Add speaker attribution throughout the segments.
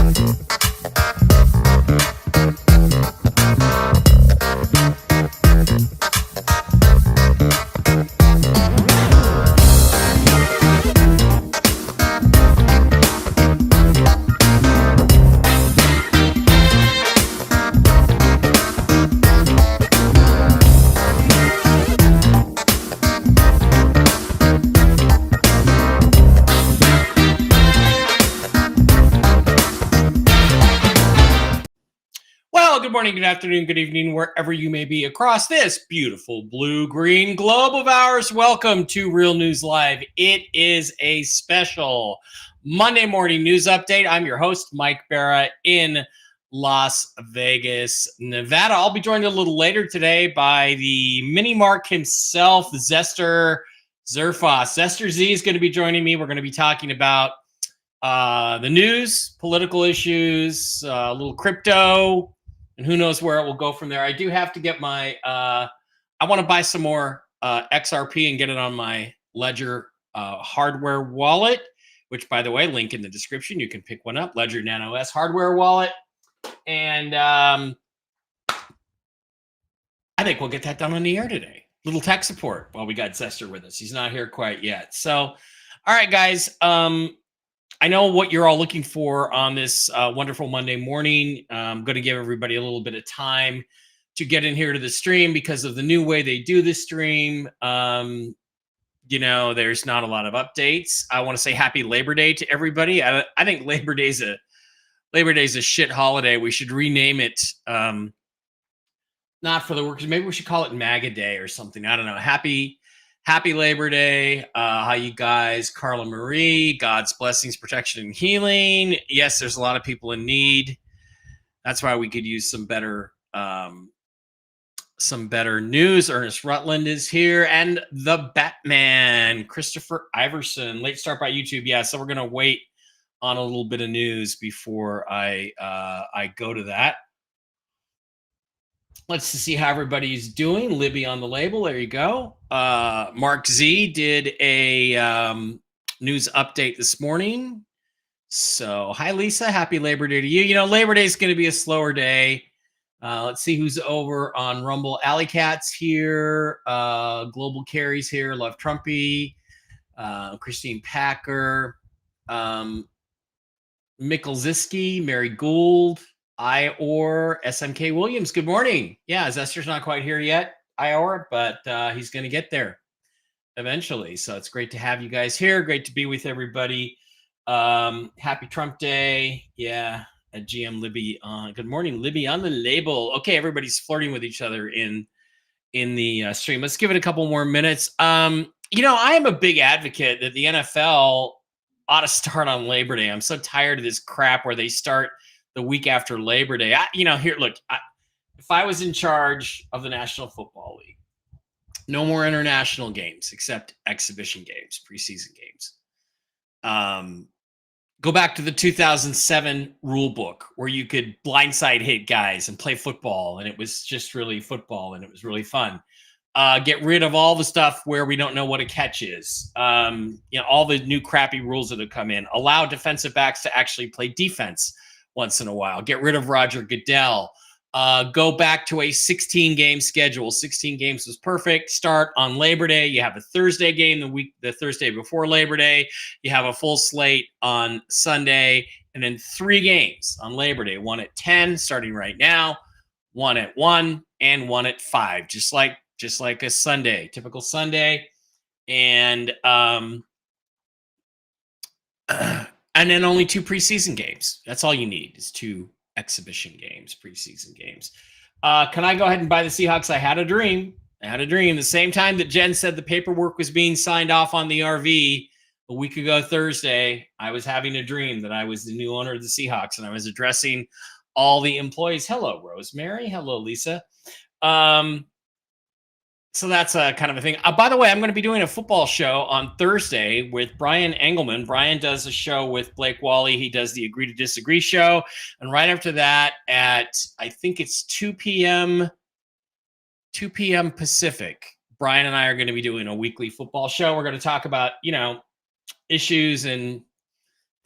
Speaker 1: Good morning, good afternoon, good evening, wherever you may be across this beautiful blue-green globe of ours. Welcome to Real News Live. It is a special Monday morning news update. I'm your host, Mike Barra, in Las Vegas, Nevada. I'll be joined a little later today by the mini Mark himself, Zester Zerfos. Zester Z is going to be joining me. We're going to be talking about the news, political issues, a little crypto, and who knows where it will go from there. I do have to get my, I want to buy some more XRP and get it on my Ledger hardware wallet, which, by the way, link in the description. You can pick one up, Ledger Nano S hardware wallet. And I think we'll get that done on the air today. Little tech support while we got Zester with us. He's not here quite yet. So, all right, guys. I know what you're all looking for on this wonderful Monday morning. I'm going to give everybody a little bit of time to get in here to the stream because of the new way they do the stream. You know, there's not a lot of updates. I want to say happy Labor Day to everybody. I think Labor Day's a shit holiday. We should rename it. Not for the workers. Maybe we should call it MAGA Day or something. I don't know. Happy Labor Day. How you guys? Carla Marie, God's blessings, protection, and healing. Yes, there's a lot of people in need. That's why we could use some better news. Ernest Rutland is here. And the Batman, Christopher Iverson. Late start by YouTube. Yeah, so we're going to wait on a little bit of news before I go to that. Let's see how everybody's doing. Libby on the label. There you go. Mark Z did a news update this morning. So, hi, Lisa. Happy Labor Day to you. You know, Labor Day is going to be a slower day. Let's see who's over on Rumble. Alley Cat's here. Global Carrie's here. Love Trumpy. Christine Packer. Mikkel Ziski. Mary Gould. Ior, SMK Williams, good morning. Yeah, Zester's not quite here yet, Ior, but he's going to get there eventually. So it's great to have you guys here. Great to be with everybody. Happy Trump Day. Yeah, at GM Libby on. Good morning, Libby on the label. Okay, everybody's flirting with each other in the stream. Let's give it a couple more minutes. You know, I am a big advocate that the NFL ought to start on Labor Day. I'm so tired of this crap where they start the week after Labor Day. If I was in charge of the National Football League, no more international games except exhibition games, preseason games. Go back to the 2007 rule book where you could blindside hit guys and play football, and it was just really football, and it was really fun. Get rid of all the stuff where we don't know what a catch is. All the new crappy rules that have come in. Allow defensive backs to actually play defense once in a while. Get rid of Roger Goodell. Go back to a 16-game schedule. 16 games was perfect. Start on Labor Day. You have a Thursday game the Thursday before Labor Day. You have a full slate on Sunday, and then 3 games on Labor Day. 1 at 10, starting right now. 1 at 1 and 1 at 5, just like a Sunday, typical Sunday, and then only 2 preseason games. That's all you need is 2 exhibition games, preseason games. Can I go ahead and buy the Seahawks? I had a dream. The same time that Jen said the paperwork was being signed off on the RV a week ago Thursday, I was having a dream that I was the new owner of the Seahawks, and I was addressing all the employees. Hello, Rosemary. Hello, Lisa. So that's a kind of a thing. By the way, I'm going to be doing a football show on Thursday with Brian Engelman. Brian does a show with Blake Wally. He does the Agree to Disagree show. And right after that, at I think it's 2 p.m. Pacific, Brian and I are going to be doing a weekly football show. We're going to talk about, issues and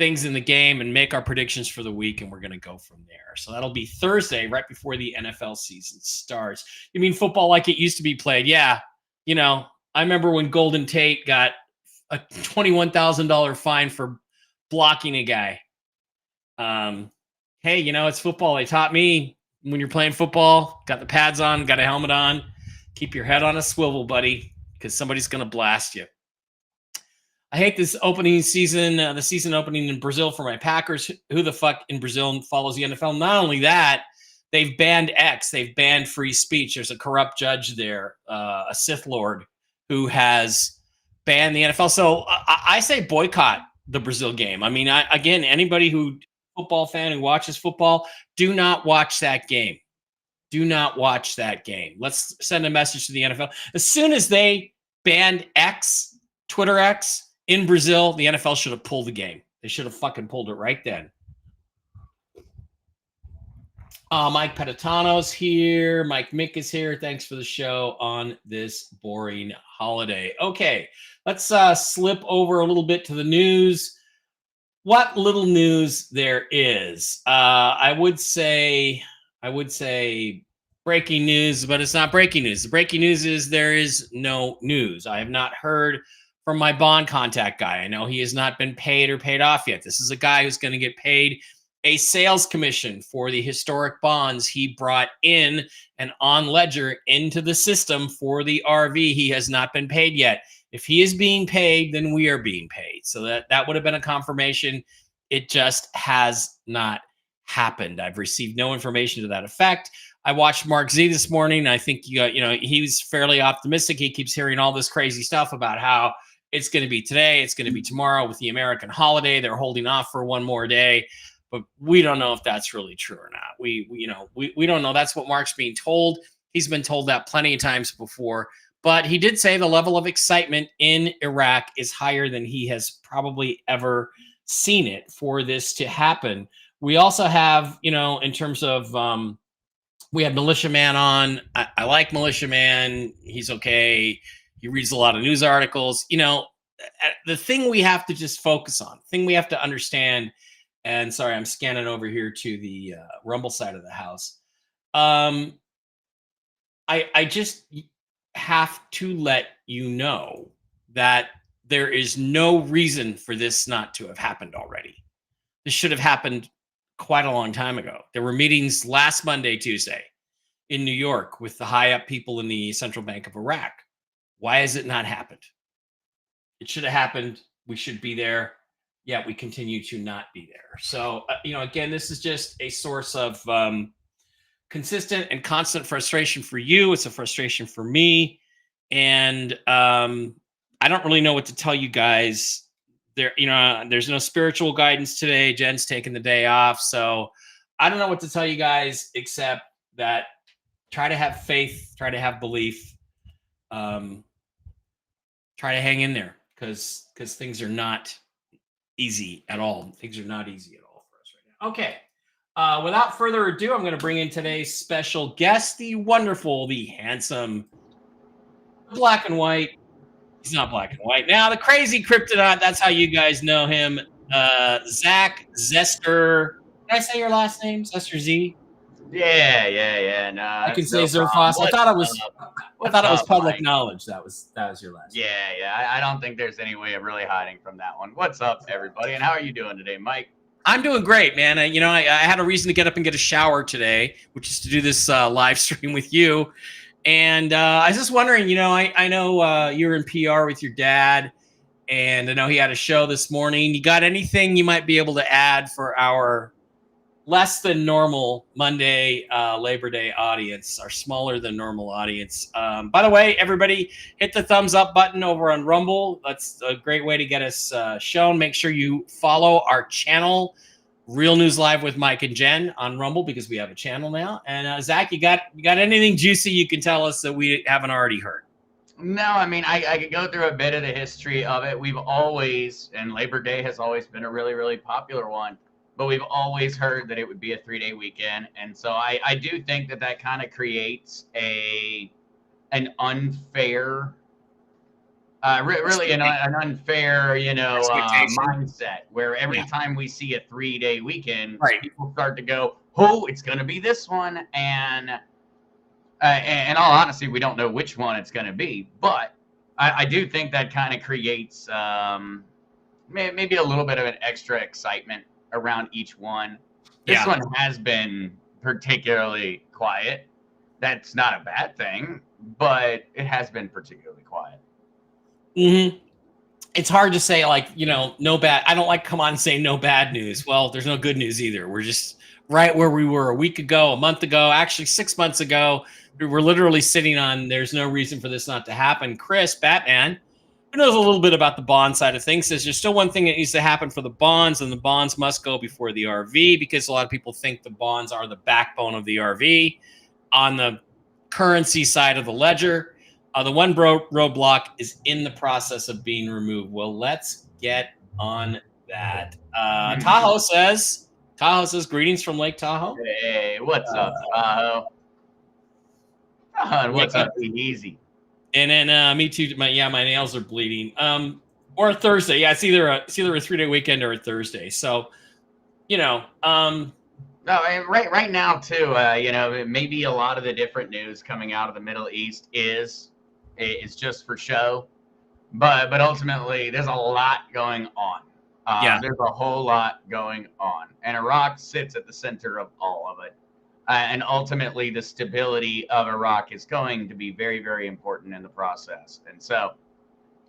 Speaker 1: things in the game and make our predictions for the week, and we're going to go from there. So that'll be Thursday, right before the NFL season starts. You mean football like it used to be played? Yeah. I remember when Golden Tate got a $21,000 fine for blocking a guy. Hey, it's football. They taught me when you're playing football, got the pads on, got a helmet on, keep your head on a swivel, buddy, because somebody's going to blast you. I hate this opening season, the season opening in Brazil for my Packers. Who the fuck in Brazil follows the NFL? Not only that, they've banned X. They've banned free speech. There's a corrupt judge there, a Sith Lord, who has banned the NFL. So I say boycott the Brazil game. I mean, again, anybody who football fan who watches football, do not watch that game. Do not watch that game. Let's send a message to the NFL. As soon as they banned X, Twitter X, in Brazil, the NFL should have pulled the game. They should have fucking pulled it right then. Mike Petitano's here. Mike Mick is here. Thanks for the show on this boring holiday. Okay, let's slip over a little bit to the news. What little news there is. I would say breaking news, but it's not breaking news. The breaking news is there is no news. I have not heard from my bond contact guy. I know he has not been paid or paid off yet. This is a guy who's going to get paid a sales commission for the historic bonds he brought in and on ledger into the system for the RV. He has not been paid yet. If he is being paid, then we are being paid. So that would have been a confirmation. It just has not happened. I've received no information to that effect. I watched Mark Z this morning. I think he was fairly optimistic. He keeps hearing all this crazy stuff about how it's going to be today, it's going to be tomorrow with the American holiday. They're holding off for one more day, but we don't know if that's really true or not. We don't know. That's what Mark's being told. He's been told that plenty of times before, but he did say the level of excitement in Iraq is higher than he has probably ever seen it for this to happen. We also have, in terms of, we have Militia Man on. I like Militia Man. He's okay. He reads a lot of news articles. The thing we have to just focus on, the thing we have to understand, and sorry, I'm scanning over here to the Rumble side of the house. I just have to let you know that there is no reason for this not to have happened already. This should have happened quite a long time ago. There were meetings last Monday, Tuesday in New York with the high up people in the Central Bank of Iraq. Why has it not happened? It should have happened. We should be there. Yet we continue to not be there. So, again, this is just a source of consistent and constant frustration for you. It's a frustration for me. And I don't really know what to tell you guys. There's no spiritual guidance today. Jen's taking the day off. So I don't know what to tell you guys except that try to have faith, try to have belief. Try to hang in there because things are not easy at all. Things are not easy at all for us right now. Okay. Without further ado, I'm going to bring in today's special guest, the wonderful, the handsome, black and white. He's not black and white. Now, the crazy Cryptonaut, that's how you guys know him. Zester. Did I say your last name? Zester Z?
Speaker 2: Yeah. No,
Speaker 1: I can say Zerfoss. I thought it was public knowledge. That was your last name.
Speaker 2: Yeah. I don't think there's any way of really hiding from that one. What's up, everybody? And how are you doing today, Mike?
Speaker 1: I'm doing great, man. I had a reason to get up and get a shower today, which is to do this live stream with you. And I was just wondering, I know you're in PR with your dad, and I know he had a show this morning. You got anything you might be able to add for our less than normal Monday Labor Day audience, our smaller than normal audience? By the way, everybody, hit the thumbs up button over on Rumble. That's a great way to get us shown. Make sure you follow our channel, Real News Live with Mike and Jen, on Rumble, because we have a channel now. And Zach, you got anything juicy you can tell us that we haven't already heard?
Speaker 2: No, I mean, I could go through a bit of the history of it. We've always, and Labor Day has always been a really, really popular one, but we've always heard that it would be a 3-day weekend. And so I do think that kind of creates an unfair Really an unfair,
Speaker 1: Expectation.
Speaker 2: mindset where every
Speaker 1: Yeah.
Speaker 2: time we see a 3-day weekend,
Speaker 1: Right.
Speaker 2: people start to go, "Oh, it's going to be this one," and in all honesty, we don't know which one it's going to be. But I do think that kind of creates maybe a little bit of an extra excitement around each one. This
Speaker 1: Yeah.
Speaker 2: one has been particularly quiet. That's not a bad thing, but it has been particularly quiet.
Speaker 1: Mm-hmm. It's hard to say, like, no bad. I don't like come on saying no bad news. Well, there's no good news either. We're just right where we were a week ago, a month ago, actually 6 months ago. We're literally sitting on there's no reason for this not to happen. Chris, Batman, who knows a little bit about the bond side of things, says there's still one thing that needs to happen for the bonds, and the bonds must go before the RV because a lot of people think the bonds are the backbone of the RV. On the currency side of the ledger, the one roadblock is in the process of being removed. Well, let's get on that. Tahoe says, greetings from Lake Tahoe.
Speaker 2: Hey, what's up, Tahoe? What's up, easy?
Speaker 1: And then me too. My nails are bleeding. Or a Thursday. Yeah, it's either a 3-day weekend or a Thursday. So,
Speaker 2: No, right now too. Maybe a lot of the different news coming out of the Middle East is just for show, but ultimately there's a lot going on. There's a whole lot going on, and Iraq sits at the center of all of it. And ultimately, the stability of Iraq is going to be very, very important in the process. And so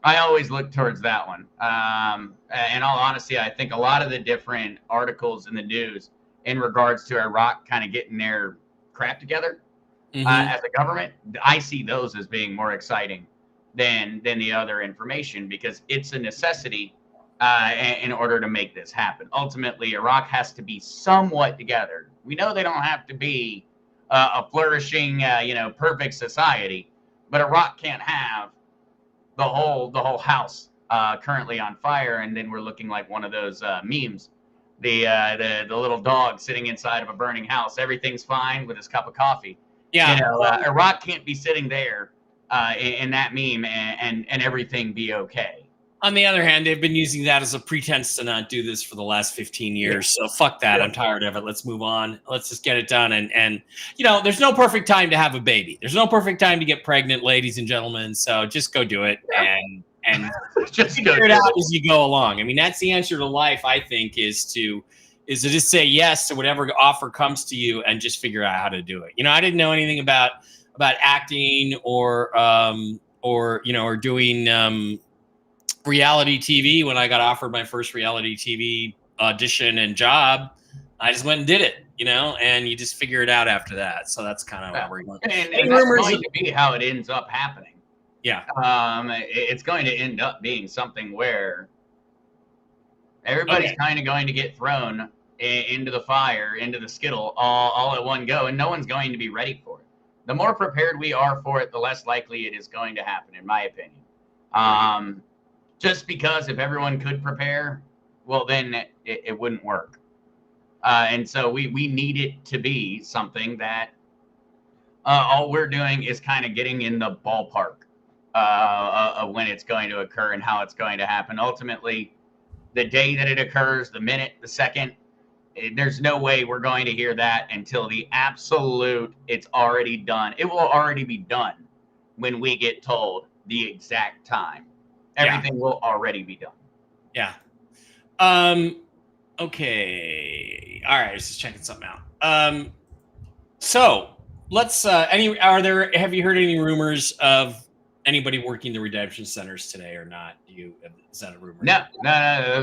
Speaker 2: I always look towards that one. In all honesty, I think a lot of the different articles in the news in regards to Iraq kind of getting their crap together as a government, I see those as being more exciting than the other information because it's a necessity in order to make this happen. Ultimately, Iraq has to be somewhat together. We know they don't have to be a flourishing, perfect society, but Iraq can't have the whole house currently on fire, and then we're looking like one of those memes, the little dog sitting inside of a burning house. Everything's fine with his cup of coffee.
Speaker 1: Yeah,
Speaker 2: Iraq can't be sitting there in that meme and everything be okay.
Speaker 1: On the other hand, they've been using that as a pretense to not do this for the last 15 years. So fuck that. I'm tired of it. Let's move on. Let's just get it done. And there's no perfect time to have a baby. There's no perfect time to get pregnant, ladies and gentlemen. So just go do it and just figure it out as you go along. I mean, that's the answer to life, I think, is to just say yes to whatever offer comes to you and just figure out how to do it. I didn't know anything about acting or doing reality TV. When I got offered my first reality TV audition and job, I just went and did it, and you just figure it out after that. So that's kind of what we're going.
Speaker 2: And that's going to be how it ends up happening.
Speaker 1: Yeah.
Speaker 2: It's going to end up being something where everybody's kind of going to get thrown into the fire, into the skittle all at one go, and no one's going to be ready for it. The more prepared we are for it, the less likely it is going to happen, in my opinion. Just because if everyone could prepare, well, then it wouldn't work. And so we need it to be something that all we're doing is kind of getting in the ballpark of when it's going to occur and how it's going to happen. Ultimately, the day that it occurs, the minute, the second, there's no way we're going to hear that until the absolute it's already done. It will already be done when we get told the exact time. Everything will already be done.
Speaker 1: Yeah. Okay. All right. Just checking something out. So let's. Have you heard any rumors of anybody working the redemption centers today or not? Is that a rumor?
Speaker 2: No.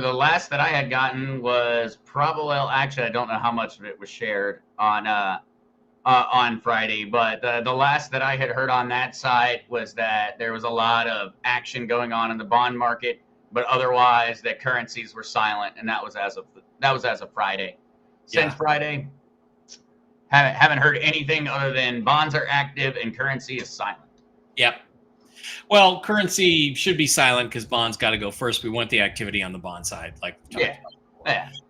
Speaker 2: The last that I had gotten was probably. Actually, I don't know how much of it was shared on Friday, but the last that I had heard on that side was that there was a lot of action going on in the bond market, but otherwise that currencies were silent, and that was as of Friday. Since Friday, haven't heard anything other than bonds are active and currency is silent.
Speaker 1: Yep. Well, currency should be silent because bonds got to go first. We want the activity on the bond side,
Speaker 2: Yeah.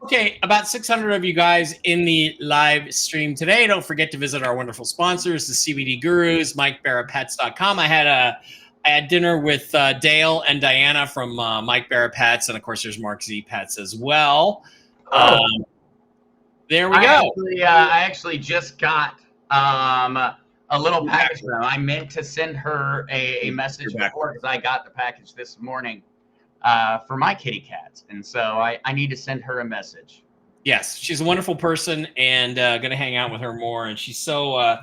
Speaker 1: Okay, about 600 of you guys in the live stream today. Don't forget to visit our wonderful sponsors, the CBD Gurus, MikeBarrettPets.com. I had I had dinner with Dale and Diana from Mike Barra Pets, and of course, there's Mark Z Pets as well.
Speaker 2: Oh,
Speaker 1: There we go.
Speaker 2: I actually just got a little package from them. I meant to send her a message before because I got the package this morning for my kitty cats, and so I need to send her a message.
Speaker 1: Yes, she's a wonderful person, and going to hang out with her more. And she's so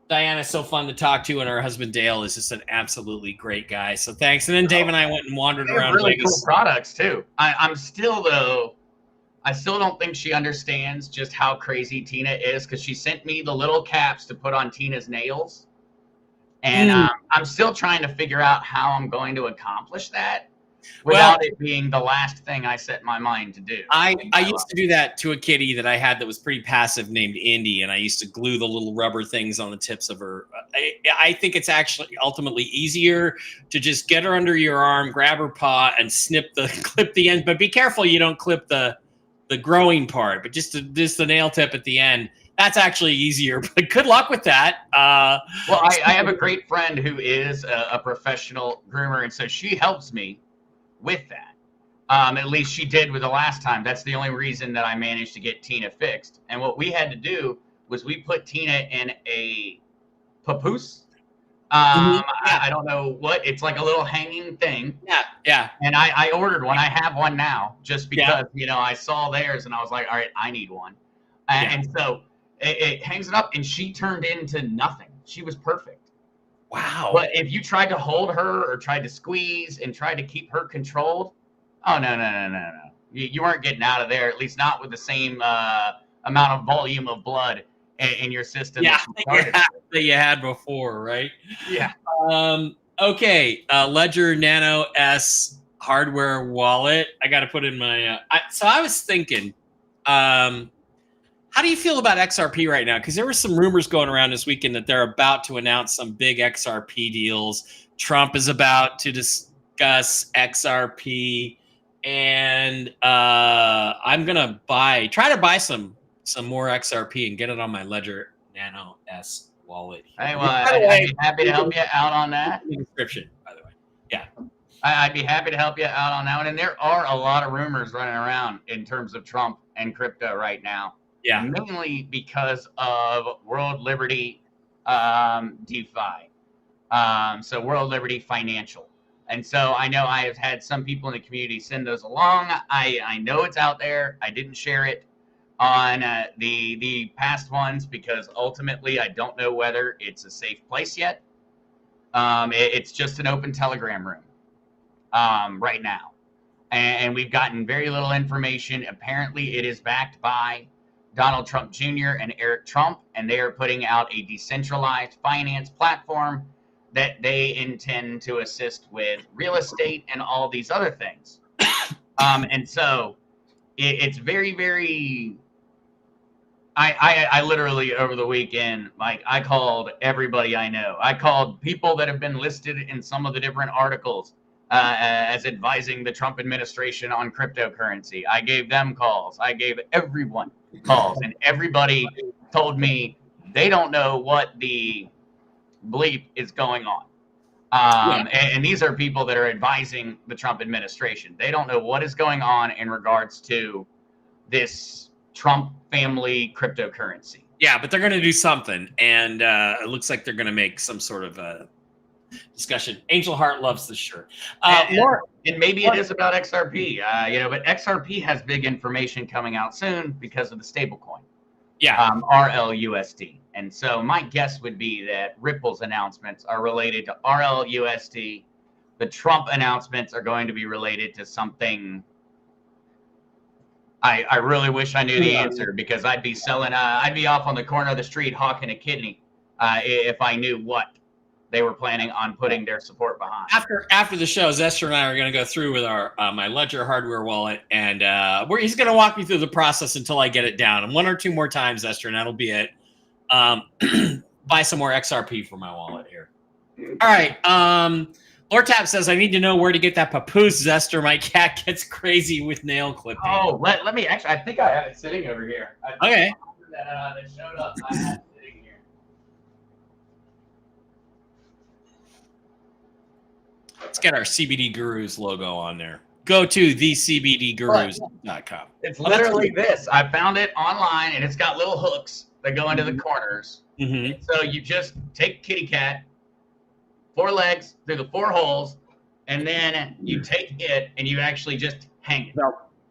Speaker 1: Diana's so fun to talk to, and her husband Dale is just an absolutely great guy. So thanks. And then Dave and I went and wandered around.
Speaker 2: Really cool products too. I'm still though. I still don't think she understands just how crazy Tina is because she sent me the little caps to put on Tina's nails. And I'm still trying to figure out how I'm going to accomplish that without it being the last thing I set my mind to do.
Speaker 1: I used to do that to a kitty that I had that was pretty passive named Indy, and I used to glue the little rubber things on the tips of her. I think it's actually ultimately easier to just get her under your arm, grab her paw, and clip the end. But be careful you don't clip the growing part, but just the nail tip at the end. That's actually easier, but good luck with that.
Speaker 2: Well, I have a great friend who is a professional groomer, and so she helps me with that. At least she did with the last time. That's the only reason that I managed to get Tina fixed. And what we had to do was we put Tina in a papoose. I don't know what. It's like a little hanging thing.
Speaker 1: Yeah.
Speaker 2: And I ordered one. I have one now just because, I saw theirs and I was like, all right, I need one. And so it hangs it up, and she turned into nothing. She was perfect.
Speaker 1: Wow.
Speaker 2: But if you tried to hold her or tried to squeeze and tried to keep her controlled, oh, no. You weren't getting out of there, at least not with the same amount of volume of blood in your system.
Speaker 1: That you had before, right?
Speaker 2: Yeah.
Speaker 1: Okay. Ledger Nano S hardware wallet. I got to put in my. So I was thinking, how do you feel about XRP right now? Because there were some rumors going around this weekend that they're about to announce some big XRP deals. Trump is about to discuss XRP, and I'm gonna try to buy some more XRP and get it on my Ledger Nano S wallet.
Speaker 2: Hey, well, I'd be happy to help you out on that.
Speaker 1: In the description, by the way. Yeah.
Speaker 2: I'd be happy to help you out on that one. And there are a lot of rumors running around in terms of Trump and crypto right now.
Speaker 1: Yeah.
Speaker 2: Mainly because of World Liberty DeFi. So World Liberty Financial. And so I know I have had some people in the community send those along. I know it's out there. I didn't share it on the past ones because ultimately I don't know whether it's a safe place yet. It's just an open Telegram room right now. And we've gotten very little information. Apparently it is backed by Donald Trump Jr. and Eric Trump, and they are putting out a decentralized finance platform that they intend to assist with real estate and all these other things. And so it's very, very. I literally over the weekend, like I called everybody I know. I called people that have been listed in some of the different articles as advising the Trump administration on cryptocurrency. I gave them calls. I gave everyone calls, and everybody told me they don't know what the bleep is going on. And these are people that are advising the Trump administration. They don't know what is going on in regards to this Trump family cryptocurrency.
Speaker 1: Yeah, but they're going to do something, and it looks like they're going to make some sort of discussion. Angel Heart loves this shirt.
Speaker 2: And maybe it is about XRP, but XRP has big information coming out soon because of the stablecoin.
Speaker 1: Yeah.
Speaker 2: RLUSD. And so my guess would be that Ripple's announcements are related to RLUSD. The Trump announcements are going to be related to something. I really wish I knew the answer because I'd be selling, I'd be off on the corner of the street hawking a kidney if I knew what they were planning on putting their support behind.
Speaker 1: After the show, Zester and I are going to go through with our my Ledger hardware wallet, and he's going to walk me through the process until I get it down. And one or two more times, Zester, and that'll be it. Buy some more XRP for my wallet here. All right. Lord Tap says, I need to know where to get that papoose, Zester. My cat gets crazy with nail clipping.
Speaker 2: Oh, let me actually, I think I have it sitting over here.
Speaker 1: Okay.
Speaker 2: That showed up. I had it sitting here.
Speaker 1: Let's get our CBD Gurus logo on there. Go to thecbdgurus.com.
Speaker 2: It's literally this. I found it online, and it's got little hooks that go into the corners.
Speaker 1: Mm-hmm.
Speaker 2: So you just take kitty cat, 4 legs through the 4 holes, and then you take it and you actually just hang it.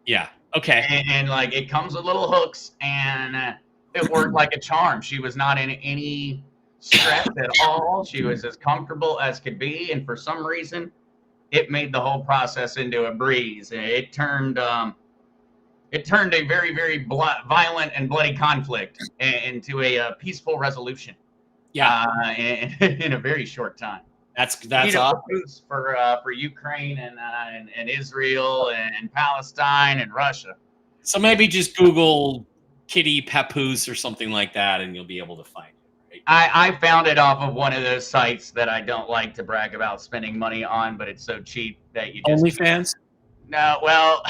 Speaker 1: Yeah. Okay.
Speaker 2: And like it comes with little hooks, and it worked like a charm. She was not in any stress at all. She was as comfortable as could be, and for some reason, it made the whole process into a breeze. It turned a very, very violent and bloody conflict into a peaceful resolution.
Speaker 1: Yeah.
Speaker 2: In a very short time.
Speaker 1: That's awesome.
Speaker 2: For Ukraine and Israel and Palestine and Russia.
Speaker 1: So maybe just Google kitty papoose or something like that, and you'll be able to find it. Right?
Speaker 2: I found it off of one of those sites that I don't like to brag about spending money on, but it's so cheap that you just
Speaker 1: OnlyFans?
Speaker 2: No, well.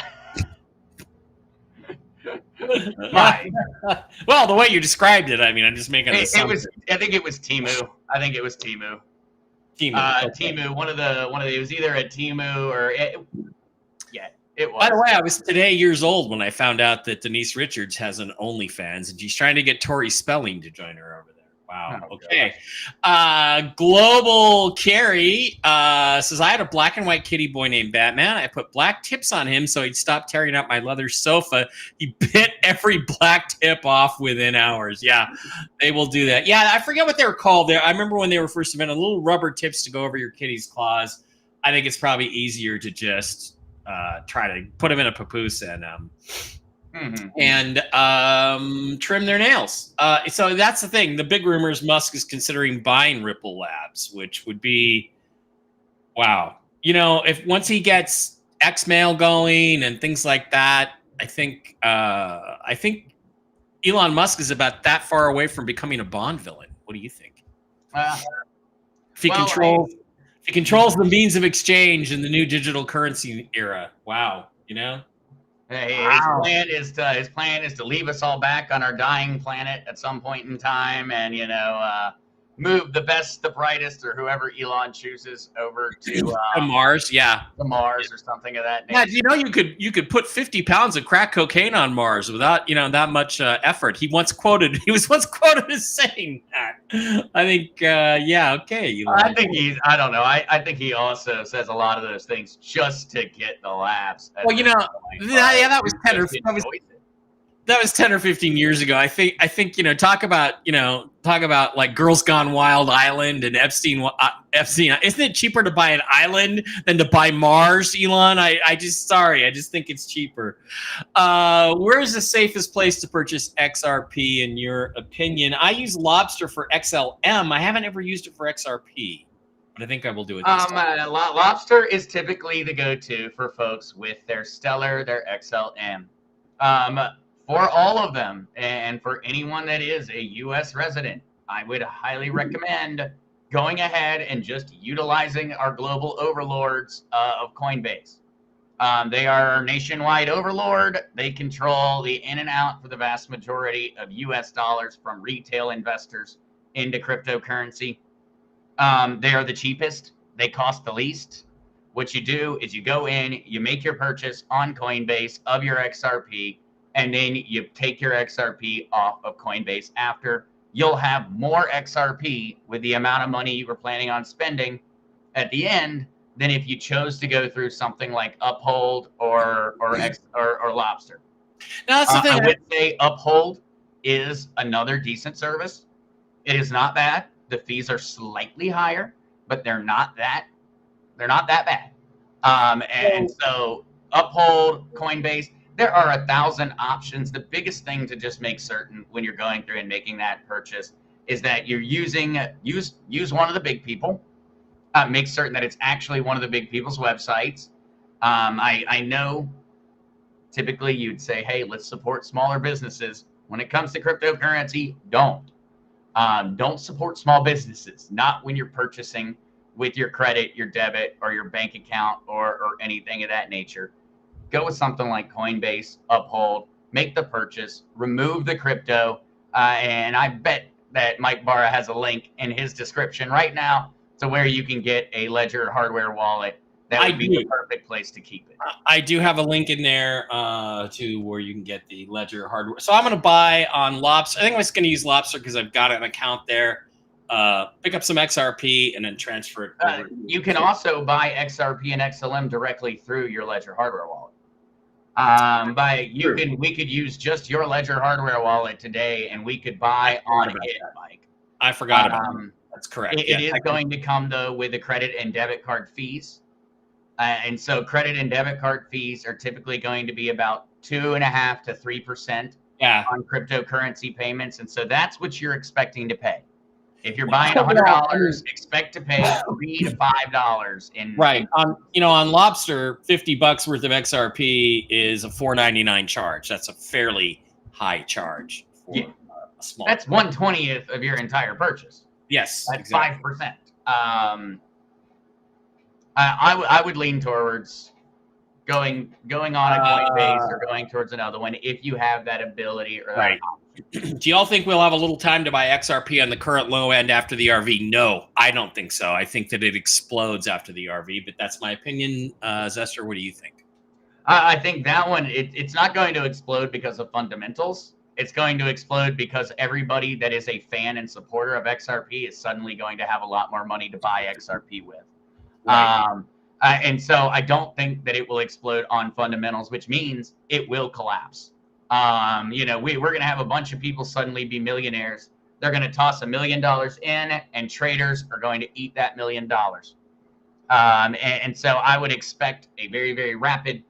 Speaker 2: Right.
Speaker 1: Well, the way you described it, I mean, I'm just making an assumption.
Speaker 2: I think it was Temu.
Speaker 1: Temu.
Speaker 2: Temu. One of the it was either at Temu or it was.
Speaker 1: By the way, I was today years old when I found out that Denise Richards has an OnlyFans, and she's trying to get Tori Spelling to join her over there. Wow.
Speaker 2: Oh,
Speaker 1: okay. Global Carrie says, I had a black and white kitty boy named Batman. I put black tips on him so he'd stop tearing up my leather sofa. He bit every black tip off within hours. Yeah, they will do that. Yeah, I forget what they were called there. I remember when they were first invented, little rubber tips to go over your kitty's claws. I think it's probably easier to just try to put them in a papoose and trim their nails. So that's the thing. The big rumor is Musk is considering buying Ripple Labs, which would be, wow. You know, if once he gets X-Mail going and things like that, I think Elon Musk is about that far away from becoming a Bond villain. What do you think? If he controls the means of exchange in the new digital currency era, wow, you know.
Speaker 2: His plan is to leave us all back on our dying planet at some point in time, and move the best, the brightest, or whoever Elon chooses over to
Speaker 1: Mars. Yeah,
Speaker 2: to Mars or something of that nature.
Speaker 1: Yeah, you could put 50 pounds of crack cocaine on Mars without that much effort. He was once quoted as saying that. I think okay.
Speaker 2: I don't know. I think he also says a lot of those things just to get the laughs.
Speaker 1: Well, that was 10 or 15 years ago. I think talk about like Girls Gone Wild Island and Epstein. Isn't it cheaper to buy an island than to buy Mars, Elon? I just think it's cheaper. Where is the safest place to purchase XRP in your opinion? I use Lobster for XLM. I haven't ever used it for XRP, but I think I will do it this time.
Speaker 2: Lobster is typically the go-to for folks with their Stellar, their XLM. For all of them, and for anyone that is a U.S. resident, I would highly recommend going ahead and just utilizing our global overlords of Coinbase. They are our nationwide overlord. They control the in and out for the vast majority of U.S. dollars from retail investors into cryptocurrency. They are the cheapest. They cost the least. What you do is you go in, you make your purchase on Coinbase of your XRP, and then you take your XRP off of Coinbase after. You'll have more XRP with the amount of money you were planning on spending at the end than if you chose to go through something like Uphold or Lobster.
Speaker 1: Now, that's the thing.
Speaker 2: I would say Uphold is another decent service. It is not bad. The fees are slightly higher, but they're not that bad. So Uphold, Coinbase, there are 1,000 options. The biggest thing to just make certain when you're going through and making that purchase is that you're use one of the big people. Make certain that it's actually one of the big people's websites. I know typically you'd say, hey, let's support smaller businesses. When it comes to cryptocurrency, don't support small businesses. Not when you're purchasing with your credit, your debit, or your bank account, or anything of that nature. Go with something like Coinbase, Uphold, make the purchase, remove the crypto, and I bet that Mike Barra has a link in his description right now to where you can get a Ledger hardware wallet that
Speaker 1: I
Speaker 2: would be the
Speaker 1: do.
Speaker 2: perfect place to keep it.
Speaker 1: I do have a link in there to where you can get the Ledger hardware. So I'm going to buy on Lobster. I think I'm just going to use Lobster because I've got an account there. Pick up some XRP and then transfer it over.
Speaker 2: You can also buy XRP and XLM directly through your Ledger hardware wallet. We could use just your Ledger hardware wallet today, and we could buy on it, Mike.
Speaker 1: I forgot about that. That's correct.
Speaker 2: It is going to come though with the credit and debit card fees, and so credit and debit card fees are typically going to be about 2.5% to 3% on cryptocurrency payments, and so that's what you're expecting to pay. If you're buying $100, expect to pay $3 to $5 in
Speaker 1: on Lobster, $50 worth of XRP is a $4.99 charge. That's a fairly high charge for a small.
Speaker 2: That's 1/20th of your entire purchase.
Speaker 1: Yes,
Speaker 2: that's exactly. 5%. I would lean towards going on a Coinbase or going towards another one if you have that ability or that option.
Speaker 1: Do y'all think we'll have a little time to buy XRP on the current low end after the RV? No, I don't think so. I think that it explodes after the RV, but that's my opinion. Zester, what do you think?
Speaker 2: I think that one, it's not going to explode because of fundamentals. It's going to explode because everybody that is a fan and supporter of XRP is suddenly going to have a lot more money to buy XRP with. And so I don't think that it will explode on fundamentals, which means it will collapse. We're going to have a bunch of people suddenly be millionaires. They're going to toss $1 million in, and traders are going to eat that $1 million. And so I would expect a very, very rapid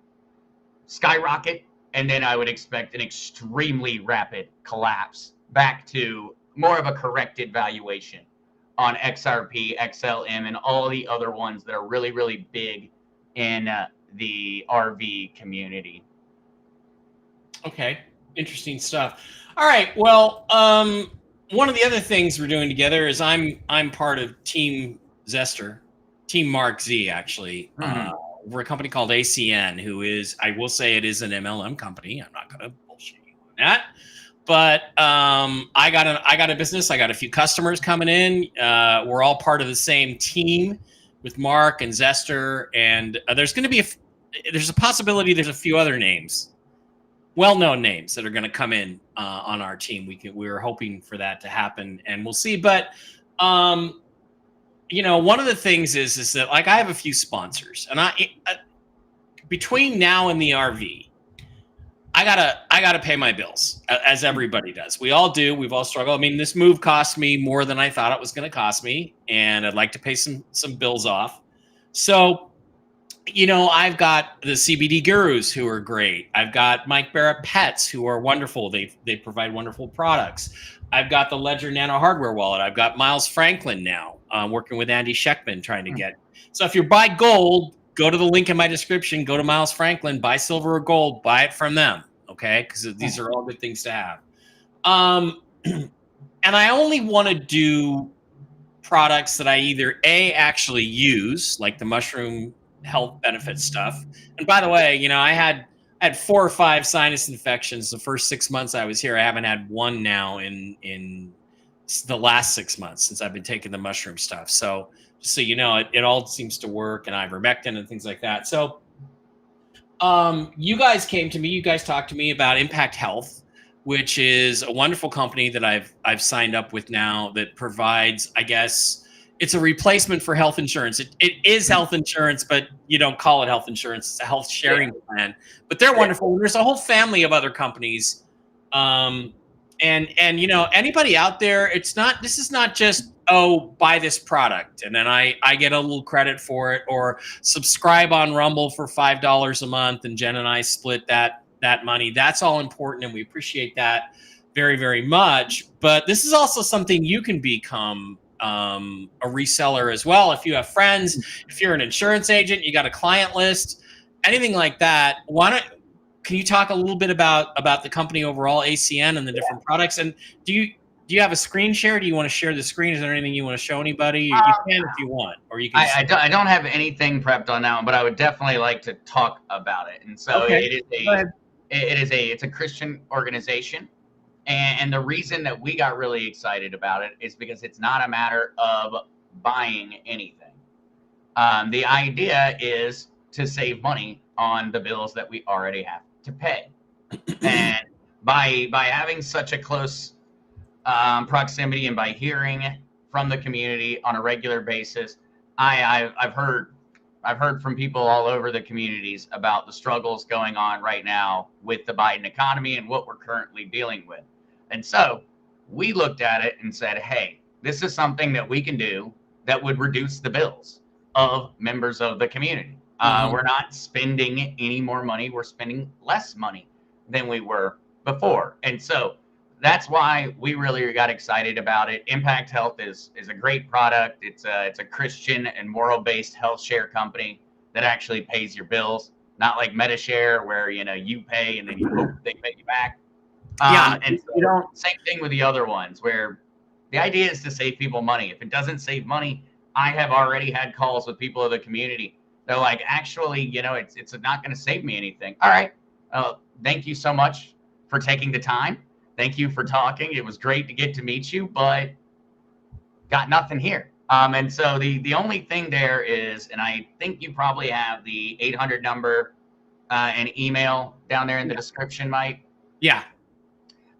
Speaker 2: skyrocket, and then I would expect an extremely rapid collapse back to more of a corrected valuation on XRP, XLM, and all the other ones that are really, really big in the RV community.
Speaker 1: Okay, interesting stuff. All right, well, one of the other things we're doing together is I'm part of Team Zester, Team Mark Z, actually. We're a company called ACN, who is, I will say, it is an MLM company. I'm not going to bullshit you on that. But I got a business. I got a few customers coming in. We're all part of the same team with Mark and Zester, and there's going to be there's a possibility there's a few other names, well-known names that are going to come in on our team. We're hoping for that to happen, and we'll see. But one of the things is that, like, I have a few sponsors, and between now and the RV, I gotta pay my bills, as everybody does. We all do. We've all struggled. I mean, this move cost me more than I thought it was going to cost me, and I'd like to pay some bills off. So, I've got the CBD gurus who are great. I've got Mike Barrett Pets who are wonderful. They provide wonderful products. I've got the Ledger Nano hardware wallet. I've got Miles Franklin now, working with Andy Scheckman, trying to get. So if you buy gold, go to the link in my description, go to Miles Franklin, buy silver or gold, buy it from them, okay? Because these are all good things to have. And I only want to do products that I either actually use, like the mushroom health benefit stuff. And by the way, I had 4 or 5 sinus infections the first 6 months I was here. I haven't had one now in the last 6 months since I've been taking the mushroom stuff. So just so you know, it all seems to work, and ivermectin and things like that. So you guys came to me, you guys talked to me about Impact Health, which is a wonderful company that I've signed up with now that provides, I guess, it's a replacement for health insurance. It is health insurance, but you don't call it health insurance. It's a health sharing plan. But they're wonderful. There's a whole family of other companies. And anybody out there, this is not just, buy this product and then I get a little credit for it, or subscribe on Rumble for $5 a month and Jen and I split that money. That's all important, and we appreciate that very, very much. But this is also something you can become a reseller as well. If you have friends, if you're an insurance agent, you got a client list, anything like that, can you talk a little bit about the company overall, ACN, and the different products? And do you have a screen share? Do you want to share the screen? Is there anything you want to show anybody? You can if you want, or you can.
Speaker 2: I don't have anything prepped on that one, but I would definitely like to talk about it. And so it's a Christian organization. And the reason that we got really excited about it is because it's not a matter of buying anything. The idea is to save money on the bills that we already have to pay. And by having such a close proximity and by hearing from the community on a regular basis, I've heard from people all over the communities about the struggles going on right now with the Biden economy and what we're currently dealing with. And so we looked at it and said, hey, this is something that we can do that would reduce the bills of members of the community. We're not spending any more money. We're spending less money than we were before. And so that's why we really got excited about it. Impact Health is a great product. It's a Christian and moral based health share company that actually pays your bills, not like MetaShare where you pay and then you hope they pay you back. And so, same thing with the other ones where the idea is to save people money. If it doesn't save money, I have already had calls with people of the community. They're like, actually, it's not going to save me anything. All right. Thank you so much for taking the time. Thank you for talking. It was great to get to meet you, but got nothing here. And so the only thing there is, and I think you probably have the 800 number and email down there in the description, Mike.
Speaker 1: Yeah.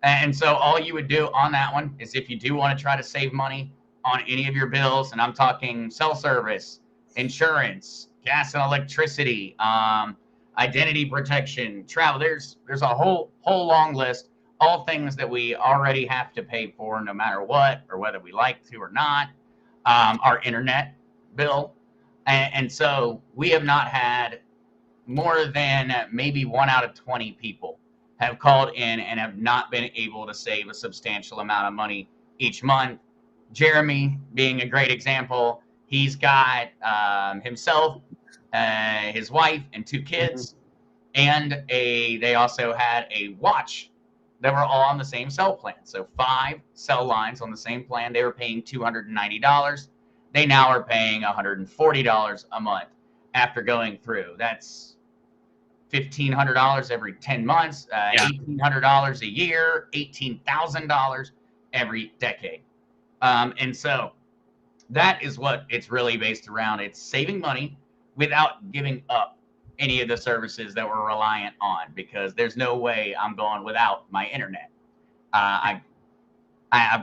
Speaker 2: And so all you would do on that one is if you do want to try to save money on any of your bills, and I'm talking cell service, insurance, gas and electricity, identity protection, travel. There's a whole long list, all things that we already have to pay for no matter what, or whether we like to or not. Our internet bill. And so we have not had more than maybe 1 out of 20 people have called in and have not been able to save a substantial amount of money each month. Jeremy being a great example. He's got himself, his wife, and 2 kids, and they also had a watch. They were all on the same cell plan. So 5 cell lines on the same plan. They were paying $290. They now are paying $140 a month after going through. That's $1,500 every 10 months, $1,800 a year, $18,000 every decade. And so that is what it's really based around. It's saving money without giving up any of the services that we're reliant on, because there's no way I'm going without my internet. I've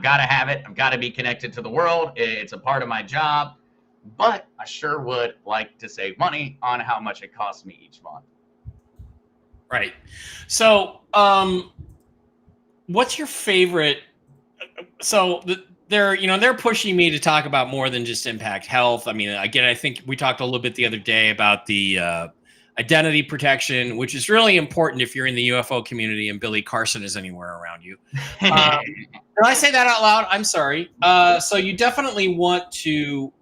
Speaker 2: got to have it. I've got to be connected to the world. It's a part of my job, but I sure would like to save money on how much it costs me each month.
Speaker 1: Right. So, what's your favorite? So they're pushing me to talk about more than just Impact Health. I mean, again, I think we talked a little bit the other day about the identity protection, which is really important if you're in the UFO community and Billy Carson is anywhere around you. Did I say that out loud? I'm sorry. So you definitely want to,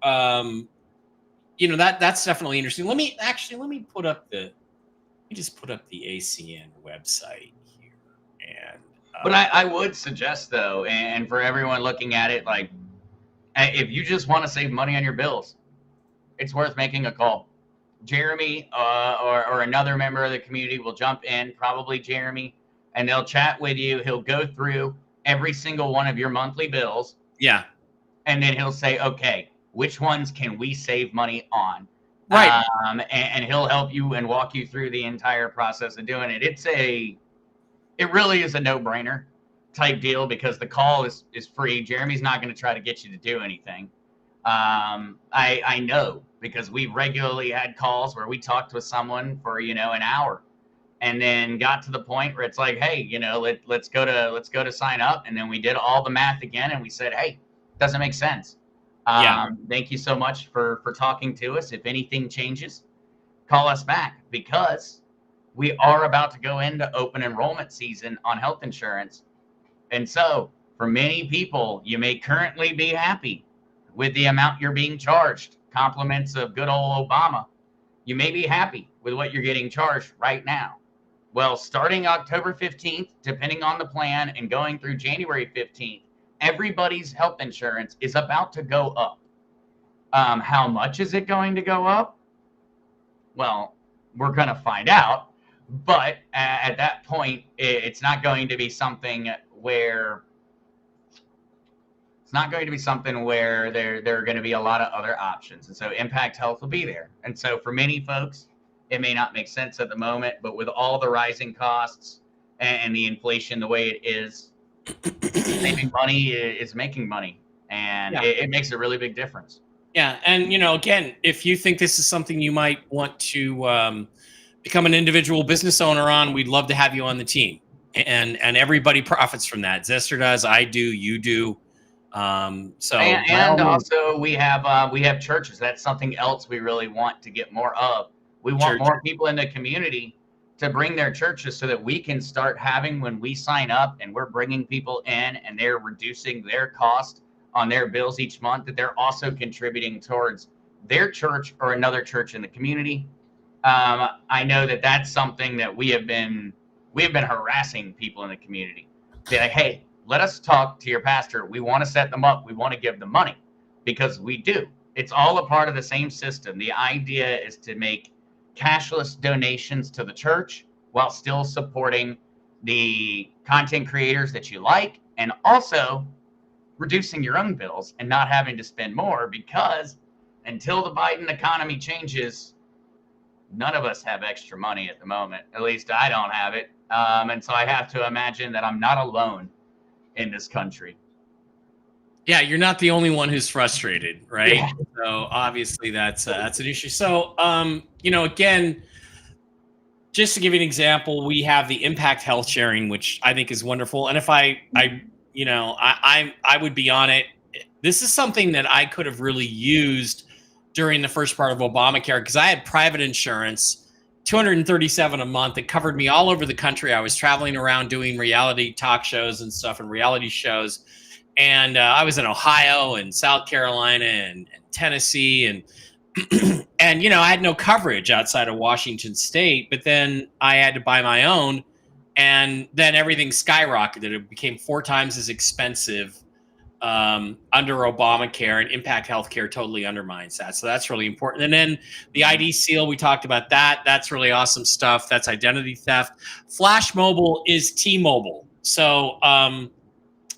Speaker 1: that's definitely interesting. Let me put up just put up the ACN website here. And
Speaker 2: but I would suggest, though, and for everyone looking at it, like, if you just want to save money on your bills, it's worth making a call. Jeremy or another member of the community will jump in, probably Jeremy, and they'll chat with you. He'll go through every single one of your monthly bills.
Speaker 1: Yeah.
Speaker 2: And then he'll say, okay, which ones can we save money on?
Speaker 1: Right.
Speaker 2: And he'll help you and walk you through the entire process of doing it. It really is a no-brainer type deal because the call is free. Jeremy's not going to try to get you to do anything. I know because we've regularly had calls where we talked with someone for, an hour and then got to the point where it's like, hey, let's go to sign up. And then we did all the math again. And we said, hey, doesn't make sense. Thank you so much for talking to us. If anything changes, call us back because we are about to go into open enrollment season on health insurance. And so for many people, you may currently be happy with the amount you're being charged. Compliments of good old Obama. You may be happy with what you're getting charged right now. Well, starting October 15th, depending on the plan, and going through January 15th, everybody's health insurance is about to go up. How much is it going to go up? Well, we're going to find out. But at that point, it's not going to be something where It's not going to be something where there are going to be a lot of other options. And so Impact Health will be there. And so for many folks, it may not make sense at the moment, but with all the rising costs and the inflation the way it is, saving money is making money. And
Speaker 1: Yeah.
Speaker 2: it makes a really big difference.
Speaker 1: Yeah. And, again, if you think this is something you might want to become an individual business owner on, we'd love to have you on the team. And everybody profits from that. Zester does, I do, you do. So by all
Speaker 2: And
Speaker 1: means,
Speaker 2: also we have churches. That's something else we really want to get more of. We want
Speaker 1: church.
Speaker 2: more people in the community to bring their churches so that we can start having, when we sign up and we're bringing people in and they're reducing their cost on their bills each month, that they're also contributing towards their church or another church in the community. I know that that's something that we have been harassing people in the community. Be like, hey, let us talk to your pastor. We want to set them up. We want to give them money, because we do. It's all a part of the same system. The idea is to make cashless donations to the church while still supporting the content creators that you like, and also reducing your own bills and not having to spend more, because until the Biden economy changes, none of us have extra money at the moment. At least I don't have it. And so I have to imagine that I'm not alone in this country.
Speaker 1: Yeah, you're not the only one who's frustrated, right?
Speaker 2: Yeah.
Speaker 1: So obviously that's an issue. So again, just to give you an example, we have the impact health sharing, which I think is wonderful. And if I would be on it. This is something that I could have really used during the first part of Obamacare, because I had private insurance, $237 a month. It covered me all over the country. I was traveling around doing reality talk shows and stuff and reality shows. And I was in Ohio and South Carolina and Tennessee and and I had no coverage outside of Washington State, but then I had to buy my own, and then everything skyrocketed. It became 4 times as expensive under Obamacare, and Impact Healthcare totally undermines that. So that's really important. And then the ID seal, we talked about that. That's really awesome stuff. That's identity theft. Flash Mobile is T-Mobile. So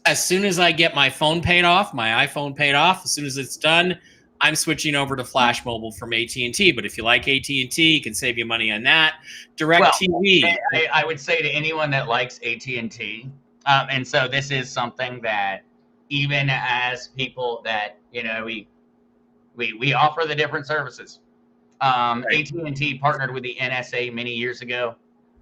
Speaker 1: as soon as I get my phone paid off, my iPhone paid off, as soon as it's done, I'm switching over to Flash Mobile from AT&T. But if you like AT&T, you can save you money on that.
Speaker 2: Well,
Speaker 1: DirecTV.
Speaker 2: I would say to anyone that likes AT&T, and so this is something that, even as people that we offer the different services. AT&T partnered with the NSA many years ago.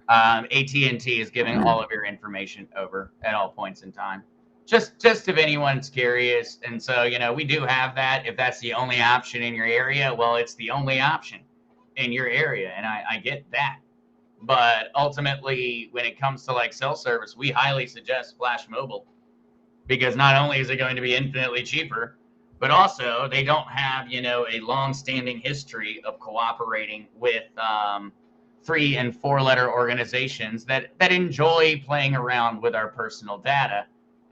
Speaker 2: AT&T is giving all of your information over at all points in time. Just if anyone's curious. And so, we do have that. If that's the only option in your area, well, it's the only option in your area. And I get that. But ultimately, when it comes to like cell service, we highly suggest Flash Mobile, because not only is it going to be infinitely cheaper, but also they don't have, a long-standing history of cooperating with 3- and 4-letter organizations that enjoy playing around with our personal data.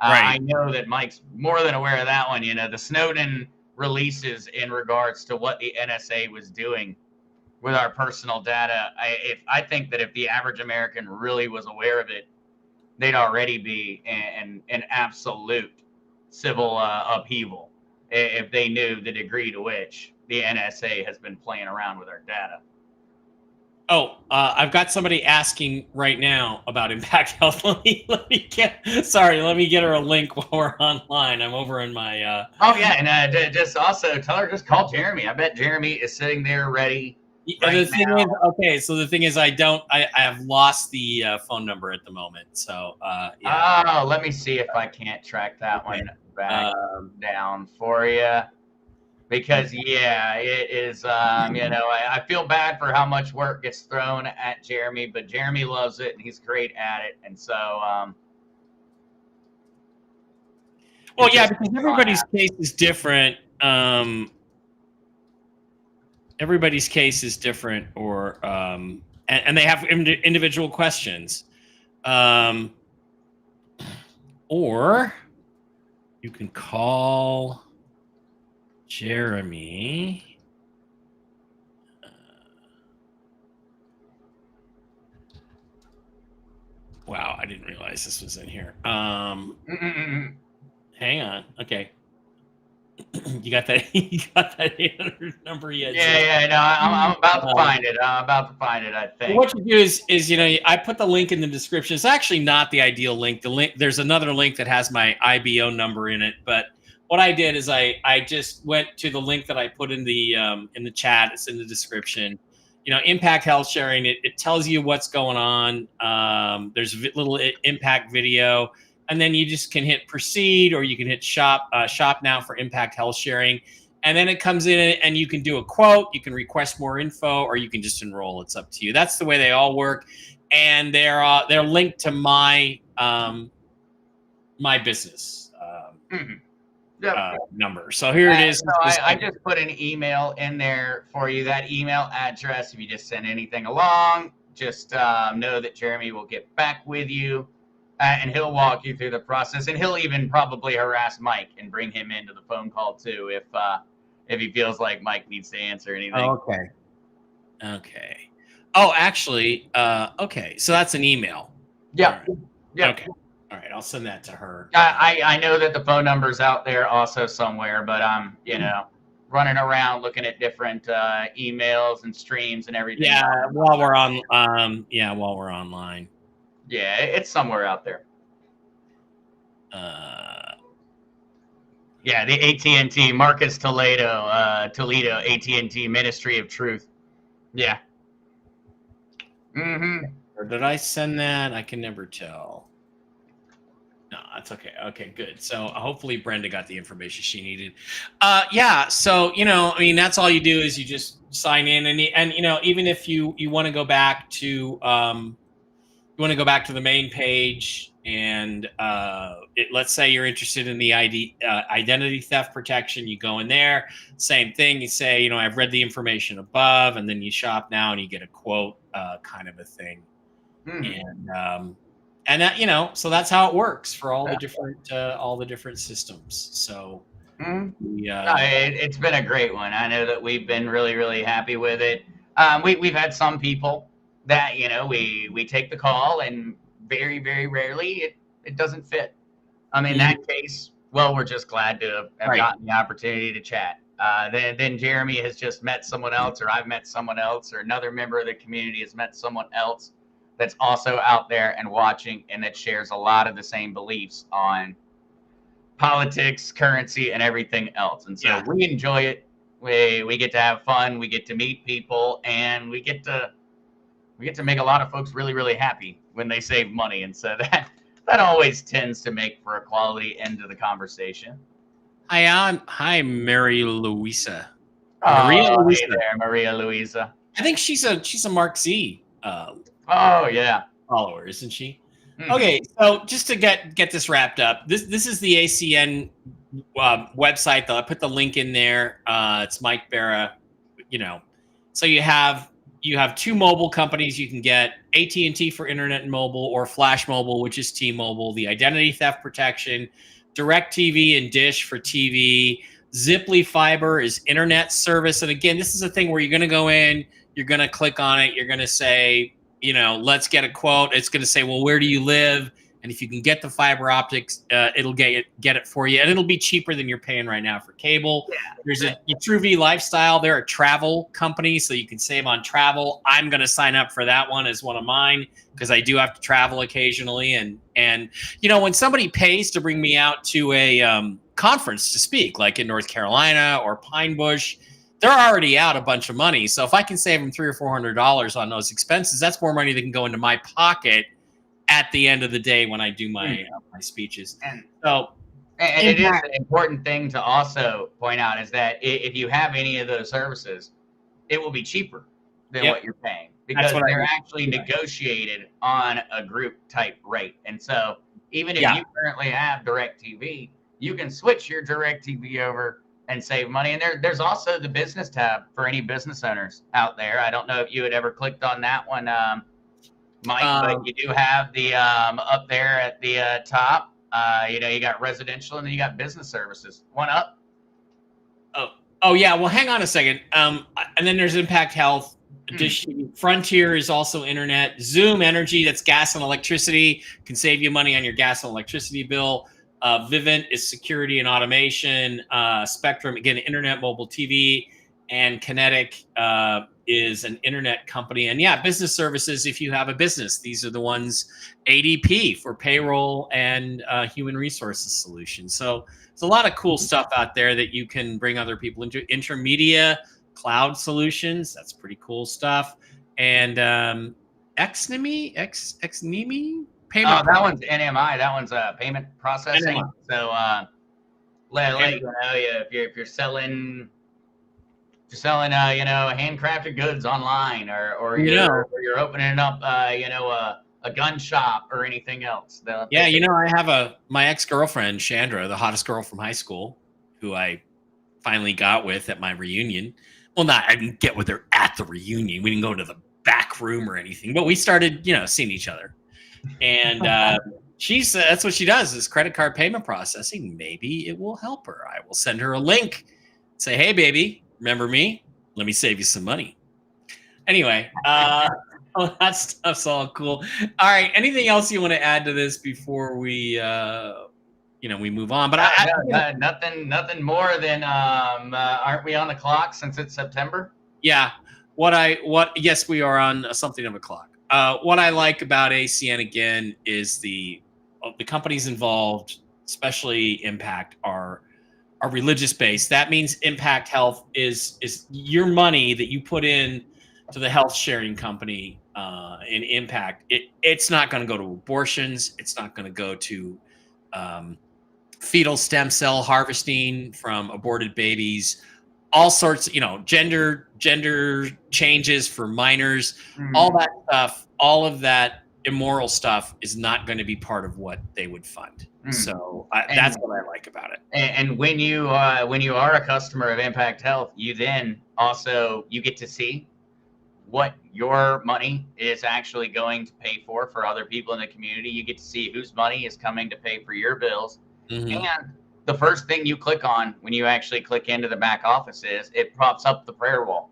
Speaker 1: Right.
Speaker 2: I know that Mike's more than aware of that one. The Snowden releases in regards to what the NSA was doing with our personal data. I think that if the average American really was aware of it, they'd already be an absolute civil upheaval if they knew the degree to which the NSA has been playing around with our data.
Speaker 1: Oh, I've got somebody asking right now about Impact Health. let me get her a link while we're online. I'm over in my.
Speaker 2: Oh yeah, and just also tell her, just call Jeremy. I bet Jeremy is sitting there ready.
Speaker 1: The thing is, I have lost the phone number at the moment. So yeah.
Speaker 2: Oh, let me see if I can't track that one back down for you. Because yeah, it is. I feel bad for how much work gets thrown at Jeremy, but Jeremy loves it and he's great at it. And so,
Speaker 1: well, yeah, because everybody's case is different. Everybody's case is different, or and they have individual questions. Or you can call Jeremy. Wow, I didn't realize this was in here. Hang on. Okay. You got that? You got that 800 number yet?
Speaker 2: Yeah. No, I'm about to find it. I'm about to find it. I think.
Speaker 1: What you do is I put the link in the description. It's actually not the ideal link. There's another link that has my IBO number in it. But what I did is I just went to the link that I put in the chat. It's in the description. Impact Health Sharing. It tells you what's going on. There's a little impact video, and then you just can hit proceed, or you can hit shop now for Impact Health Sharing. And then it comes in and you can do a quote, you can request more info, or you can just enroll. It's up to you. That's the way they all work. And they're linked to my my business number. So here it is.
Speaker 2: So I just put an email in there for you. That email address, if you just send anything along, just know that Jeremy will get back with you. And he'll walk you through the process. And he'll even probably harass Mike and bring him into the phone call too if he feels like Mike needs to answer anything.
Speaker 1: Oh, okay. Oh, actually, okay. So that's an email.
Speaker 2: Yeah.
Speaker 1: Right.
Speaker 2: Yeah.
Speaker 1: Okay. All right. I'll send that to her.
Speaker 2: I know that the phone number's out there also somewhere, but I'm, running around looking at different emails and streams and everything.
Speaker 1: Yeah. While we're online.
Speaker 2: Yeah, it's somewhere out there. Yeah, the AT&T, Marcus Toledo, AT&T Ministry of Truth. Yeah.
Speaker 1: Or did I send that? I can never tell. No, that's okay. Okay, good. So hopefully Brenda got the information she needed. Yeah. So that's all you do is you just sign in, and even if you want to go back to the main page, and let's say you're interested in the identity theft protection, you go in there, same thing. You say, I've read the information above, and then you shop now and you get a quote, kind of a thing. And that, so that's how it works for all the different systems. So
Speaker 2: it's been a great one. I know that we've been really, really happy with it. We've had some people that we take the call, and very, very rarely it doesn't fit. In that case, well, we're just glad to have gotten the opportunity to chat. Then Jeremy has just met someone else, or I've met someone else, or another member of the community has met someone else that's also out there and watching, and that shares a lot of the same beliefs on politics, currency, and everything else. And so we enjoy it. We get to have fun. We get to meet people, and we get to make a lot of folks really, really happy when they save money. And so that always tends to make for a quality end to the conversation.
Speaker 1: Hi, Mary Louisa.
Speaker 2: Maria Louisa. Hey there, Maria Louisa.
Speaker 1: I think she's a Mark Z follower, isn't she? Okay, so just to get this wrapped up, this is the ACN website. I put the link in there. It's Mike Barra. So you have two mobile companies you can get: AT&T for internet and mobile, or Flash Mobile, which is T-Mobile. The identity theft protection, DirecTV and Dish for TV. Ziply Fiber is internet service. And again, this is a thing where you're going to go in, you're going to click on it, you're going to say, let's get a quote. It's going to say, well, where do you live? And if you can get the fiber optics, it'll get it for you. And it'll be cheaper than you're paying right now for cable. Yeah. There's a TrueV Lifestyle. They're a travel company, so you can save on travel. I'm going to sign up for that one as one of mine, because I do have to travel occasionally. And when somebody pays to bring me out to a conference to speak, like in North Carolina or Pine Bush, they're already out a bunch of money. So if I can save them $300 or $400 on those expenses, that's more money that can go into my pocket at the end of the day when I do my speeches.
Speaker 2: And it is an important thing to also point out is that if you have any of those services, it will be cheaper than what you're paying, because they're actually negotiated on a group type rate. And so even if you currently have DirecTV, you can switch your DirecTV over and save money. And there's also the business tab for any business owners out there. I don't know if you had ever clicked on that one, Mike, but you do have the up there at the top. You got residential, and then you got business services. One up.
Speaker 1: Oh yeah. Well, hang on a second. And then there's Impact Health. Dish Frontier is also internet. Zoom Energy, that's gas and electricity, can save you money on your gas and electricity bill. Vivint is security and automation. Spectrum, again, internet, mobile TV, and Kinetic is an internet company. And yeah, business services. If you have a business, these are the ones. ADP for payroll and human resources solutions. So there's a lot of cool stuff out there that you can bring other people into. Intermedia cloud solutions. That's pretty cool stuff. And Xnimi payment.
Speaker 2: That one's NMI. That one's payment processing.
Speaker 1: NMI.
Speaker 2: So let you know, if you're selling handcrafted goods online, or you're opening up a gun shop or anything else.
Speaker 1: Yeah, I have my ex-girlfriend Chandra, the hottest girl from high school, who I finally got with at my reunion. Well, I didn't get with her at the reunion. We didn't go to the back room or anything, but we started, seeing each other. And that's what she does, is credit card payment processing. Maybe it will help her. I will send her a link. Say, hey, baby, remember me? Let me save you some money. Anyway, that stuff's all cool. All right. Anything else you want to add to this before we, we move on? But
Speaker 2: nothing more than, aren't we on the clock since it's September?
Speaker 1: Yeah. Yes, we are on something of a clock. What I like about ACN again is the companies involved, especially Impact, are religious based. That means Impact Health is your money that you put in to the health sharing company in Impact. It's not going to go to abortions. It's not going to go to fetal stem cell harvesting from aborted babies. All sorts, gender changes for minors, all that stuff, all of that immoral stuff is not going to be part of what they would fund. So that's what I like about it.
Speaker 2: And when you are a customer of Impact Health, you then also you get to see what your money is actually going to pay for other people in the community. You get to see whose money is coming to pay for your bills. And the first thing you click on when you actually click into the back office is it pops up the prayer wall.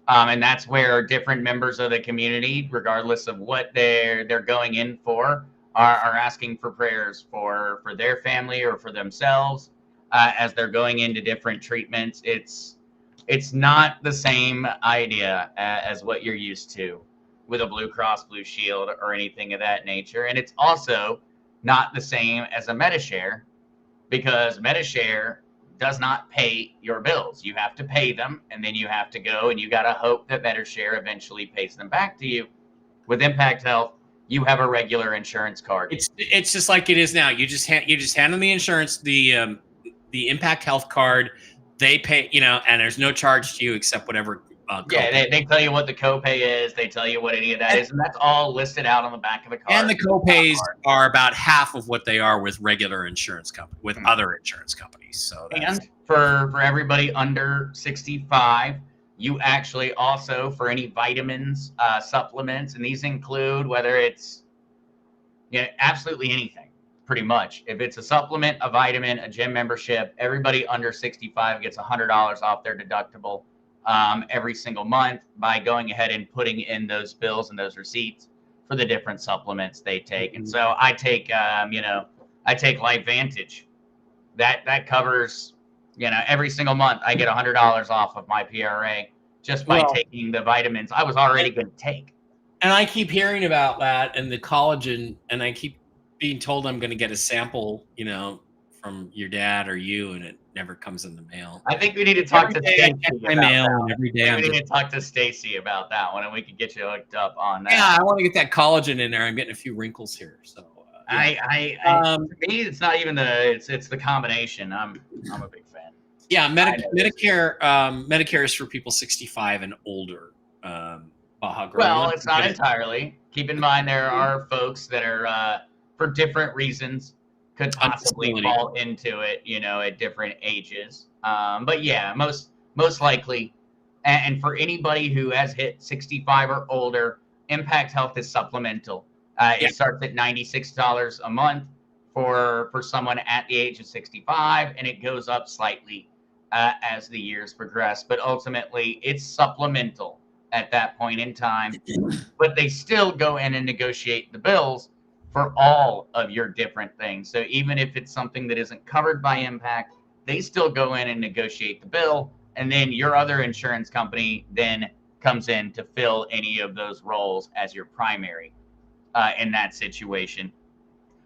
Speaker 2: And that's where different members of the community, regardless of what they're going in for, are asking for prayers for their family or for themselves as they're going into different treatments. It's not the same idea as what you're used to with a Blue Cross Blue Shield or anything of that nature. And it's also not the same as a MediShare, because MediShare does not pay your bills. You have to pay them, and then you have to go and you got to hope that MediShare eventually pays them back to you. With Impact Health, you have a regular insurance card.
Speaker 1: It's just like it is now. You just hand them the insurance, the Impact Health card. They pay, and there's no charge to you except whatever.
Speaker 2: They tell you what the copay is. They tell you what any of that is, and that's all listed out on the back of the card.
Speaker 1: And the copays are about half of what they are with regular insurance company, with other insurance companies. So
Speaker 2: and for everybody under 65, you actually also, for any vitamins, supplements, and these include whether it's absolutely anything, pretty much. If it's a supplement, a vitamin, a gym membership, everybody under 65 gets $100 off their deductible every single month by going ahead and putting in those bills and those receipts for the different supplements they take. And so I take, I take Life Vantage. That covers, every single month I get $100 off of my PRA just by taking the vitamins I was already going to take.
Speaker 1: And I keep hearing about that and the collagen, and I keep being told I'm going to get a sample, from your dad or you, and it never comes in the mail.
Speaker 2: I think we need to talk to Stacy
Speaker 1: about that. Every day
Speaker 2: we need to talk to Stacy about that one, and we could get you hooked up on that.
Speaker 1: Yeah, I want to get that collagen in there. I'm getting a few wrinkles here, so.
Speaker 2: To me, it's not even it's the combination. I'm a big fan.
Speaker 1: Yeah, Medicare is for people 65 and older.
Speaker 2: Well, it's not entirely. Keep in mind there are folks that are for different reasons could possibly fall into it, at different ages. But yeah, most likely, and for anybody who has hit 65 or older, Impact Health is supplemental. It starts at $96 a month for someone at the age of 65, and it goes up slightly as the years progress. But ultimately, it's supplemental at that point in time. But they still go in and negotiate the bills for all of your different things. So even if it's something that isn't covered by Impact, they still go in and negotiate the bill, and then your other insurance company then comes in to fill any of those roles as your primary in that situation.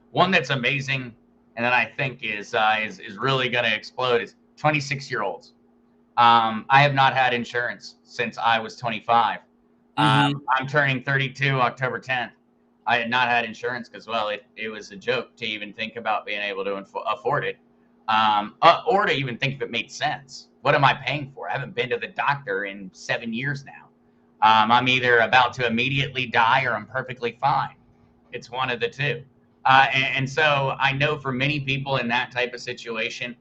Speaker 2: One that's amazing, and that I think is really going to explode is 26-year-olds. I have not had insurance since I was 25. I'm turning 32 October 10th. I had not had insurance because, well, it was a joke to even think about being able to afford it, or to even think if it made sense. What am I paying for? I haven't been to the doctor in 7 years now. I'm either about to immediately die or I'm perfectly fine. It's one of the two. And so I know for many people in that type of situation,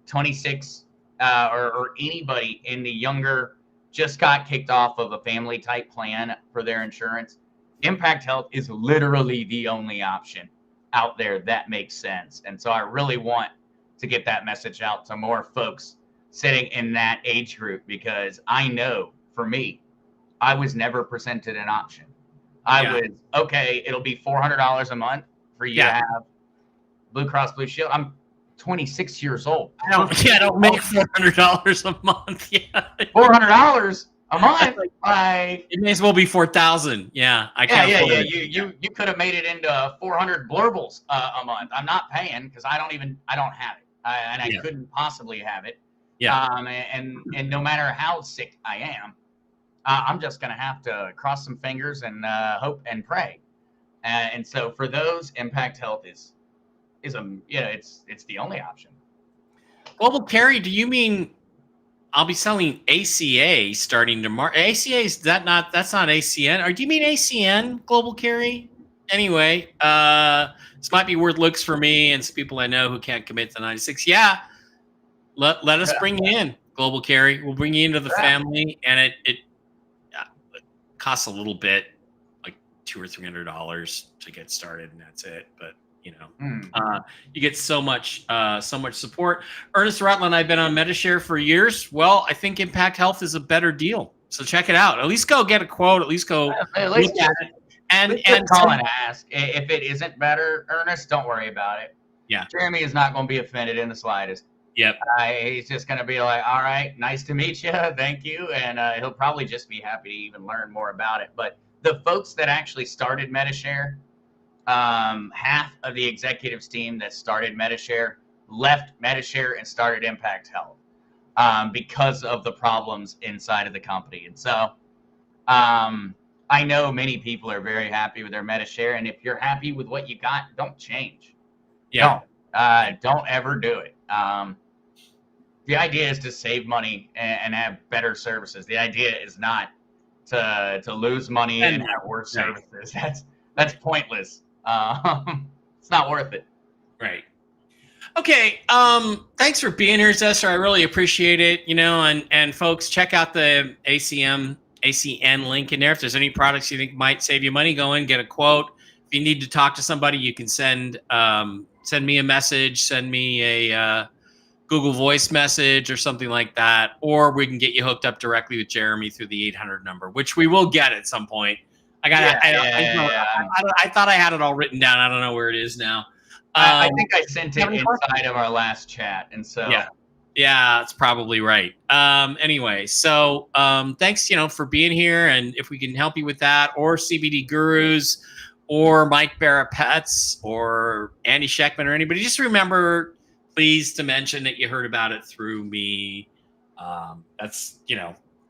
Speaker 2: 26 or anybody in the younger, just got kicked off of a family type plan for their insurance, Impact Health is literally the only option out there that makes sense. And so I really want to get that message out to more folks sitting in that age group, because I know for me, I was never presented an option. I was, okay, it'll be $400 a month for you to have Blue Cross Blue Shield. I'm 26 years old.
Speaker 1: I don't make $400 a month.
Speaker 2: $400 a month.
Speaker 1: It may as well be 4,000. Yeah, I can't.
Speaker 2: You could have made it into 400 blurbles a month. I'm not paying because I don't have it, and I couldn't possibly have it. And no matter how sick I am, I'm just gonna have to cross some fingers and hope and pray. And so for those, Impact Health is it's the only option.
Speaker 1: Global carry? Do you mean I'll be selling ACA starting tomorrow? ACA that's not ACN, or do you mean ACN global carry? Anyway, this might be worth looks for me and some people I know who can't commit to 96. Yeah, let us bring you in global carry. We'll bring you into the family, and it costs a little bit, like $200 or $300 to get started, and that's it. But you get so much support. Ernest Rutland, I've been on Metashare for years. Well, I think Impact Health is a better deal. So check it out. At least go get a quote. At least go look at it. And
Speaker 2: call and ask. If it isn't better, Ernest, don't worry about it.
Speaker 1: Yeah.
Speaker 2: Jeremy is not going to be offended in the slightest.
Speaker 1: Yep.
Speaker 2: He's just going to be like, all right, nice to meet you. Thank you. And he'll probably just be happy to even learn more about it. But the folks that actually started Metashare, half of the executives team that started Metashare left Metashare and started Impact Health because of the problems inside of the company. And so I know many people are very happy with their Metashare. And if you're happy with what you got, don't change.
Speaker 1: Yeah.
Speaker 2: Don't ever do it. The idea is to save money and have better services. The idea is not to lose money and have worse services. That's pointless. It's not worth it.
Speaker 1: Right. Okay. Thanks for being here, Zester. I really appreciate it. And folks, check out the ACN link in there. If there's any products you think might save you money, go in, get a quote. If you need to talk to somebody, you can send me a message, send me a Google Voice message or something like that, or we can get you hooked up directly with Jeremy through the 800 number, which we will get at some point. I thought I had it all written down. I don't know where it is now.
Speaker 2: I think I sent it inside of our last chat, and so
Speaker 1: yeah, that's probably right. Anyway, so thanks, for being here, and if we can help you with that, or CBD Gurus, or Mike Barra Pets, or Andy Scheckman, or anybody, just remember, please, to mention that you heard about it through me. That's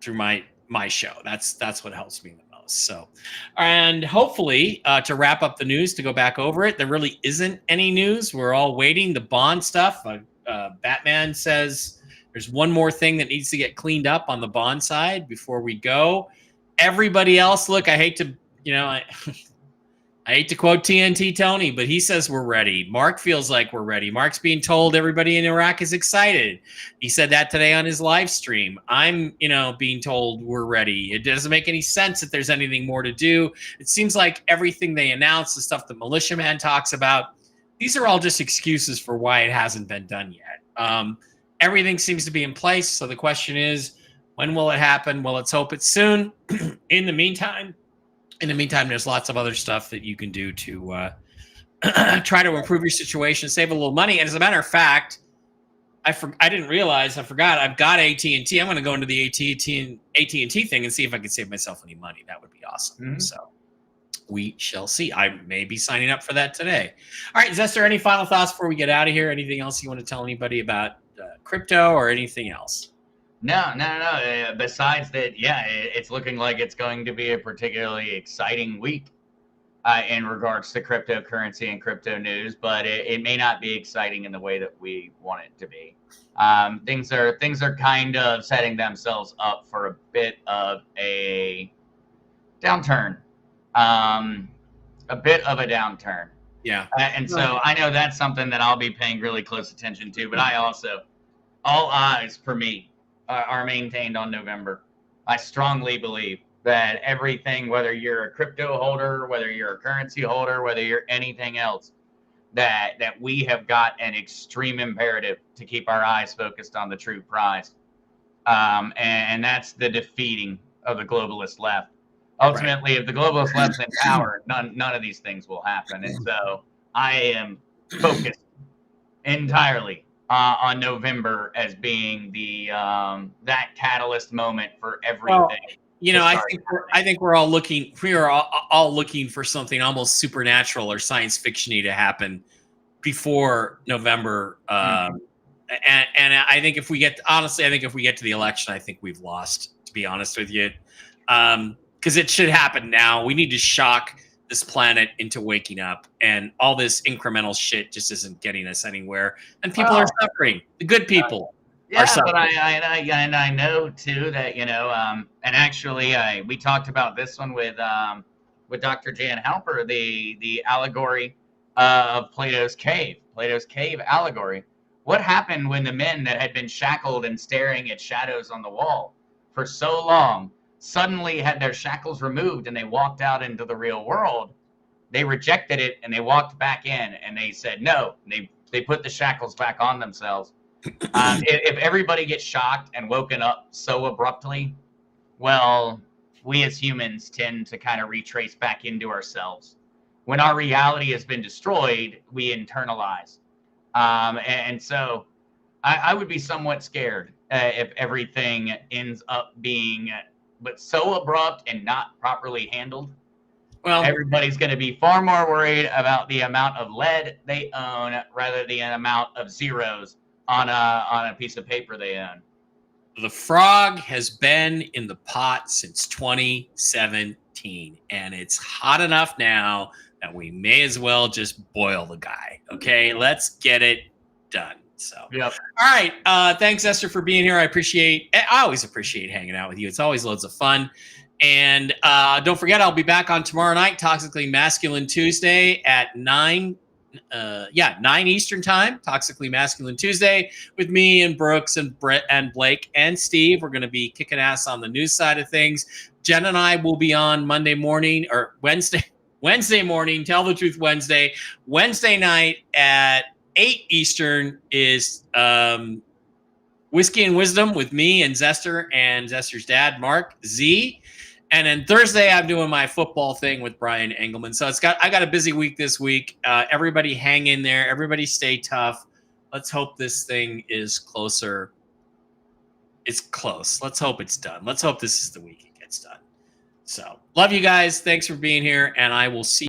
Speaker 1: through my show. That's what helps me the most. So, and hopefully to wrap up the news, to go back over it, there really isn't any news. We're all waiting. The bond stuff. Batman says there's one more thing that needs to get cleaned up on the bond side before we go. Everybody else, look, I hate to I hate to quote TNT Tony, but he says we're ready. Mark feels like we're ready. Mark's being told everybody in Iraq is excited. He said that today on his live stream. I'm, being told we're ready. It doesn't make any sense that there's anything more to do. It seems like everything they announce, the stuff that Militiaman talks about, these are all just excuses for why it hasn't been done yet. Everything seems to be in place. So the question is, when will it happen? Well, let's hope it's soon. In the meantime, there's lots of other stuff that you can do to try to improve your situation, save a little money. And as a matter of fact, I didn't realize, I forgot, I've got AT&T. I'm going to go into the AT&T thing and see if I can save myself any money. That would be awesome.
Speaker 2: Mhm.
Speaker 1: So we shall see. I may be signing up for that today. All right, Zester, any final thoughts before we get out of here? Anything else you want to tell anybody about crypto or anything else?
Speaker 2: No. Besides that, yeah, it's looking like it's going to be a particularly exciting week in regards to cryptocurrency and crypto news, but it may not be exciting in the way that we want it to be. Things are kind of setting themselves up for a bit of a downturn. A bit of a downturn.
Speaker 1: Yeah.
Speaker 2: And so I know that's something that I'll be paying really close attention to, but I also, all eyes for me are maintained on November. I strongly believe that everything, whether you're a crypto holder, whether you're a currency holder, whether you're anything else, that we have got an extreme imperative to keep our eyes focused on the true prize. And that's the defeating of the globalist left. Ultimately, if the globalist left's in power, none of these things will happen. And so I am focused entirely on November as being the that catalyst moment for everything.
Speaker 1: Well, you know, I think we're all looking. We are all looking for something almost supernatural or science fictiony to happen before November. And I think if we get, honestly, I think if we get to the election, I think we've lost. To be honest with you, because it should happen now. We need to shock this planet into waking up, and all this incremental shit just isn't getting us anywhere. And people are suffering. The good people.
Speaker 2: Yeah, but I know too that and actually we talked about this one with Dr. Jan Halper, the allegory of Plato's cave allegory. What happened when the men that had been shackled and staring at shadows on the wall for so long suddenly had their shackles removed and they walked out into the real world? They rejected it and they walked back in and they said no. They put the shackles back on themselves. If everybody gets shocked and woken up so abruptly, well, we as humans tend to kind of retrace back into ourselves. When our reality has been destroyed, we internalize. And so I would be somewhat scared if everything ends up being but so abrupt and not properly handled. Well, everybody's going to be far more worried about the amount of lead they own rather than the amount of zeros on a piece of paper they own.
Speaker 1: The frog has been in the pot since 2017, and it's hot enough now that we may as well just boil the guy. Okay, let's get it done. So,
Speaker 2: yep.
Speaker 1: All right. Thanks, Zester, for being here. I always appreciate hanging out with you. It's always loads of fun. And don't forget, I'll be back on tomorrow night, Toxically Masculine Tuesday at 9 Eastern time, Toxically Masculine Tuesday, with me and Brooks and Brett and Blake and Steve. We're going to be kicking ass on the news side of things. Jen and I will be on Monday morning or Wednesday morning, Tell the Truth Wednesday. Wednesday night at 8 Eastern is Whiskey and Wisdom with me and Zester and Zester's dad, Mark Z. And then Thursday, I'm doing my football thing with Brian Engelman. So I got a busy week this week. Everybody hang in there. Everybody stay tough. Let's hope this thing is closer. It's close. Let's hope it's done. Let's hope this is the week it gets done. So love you guys. Thanks for being here. And I will see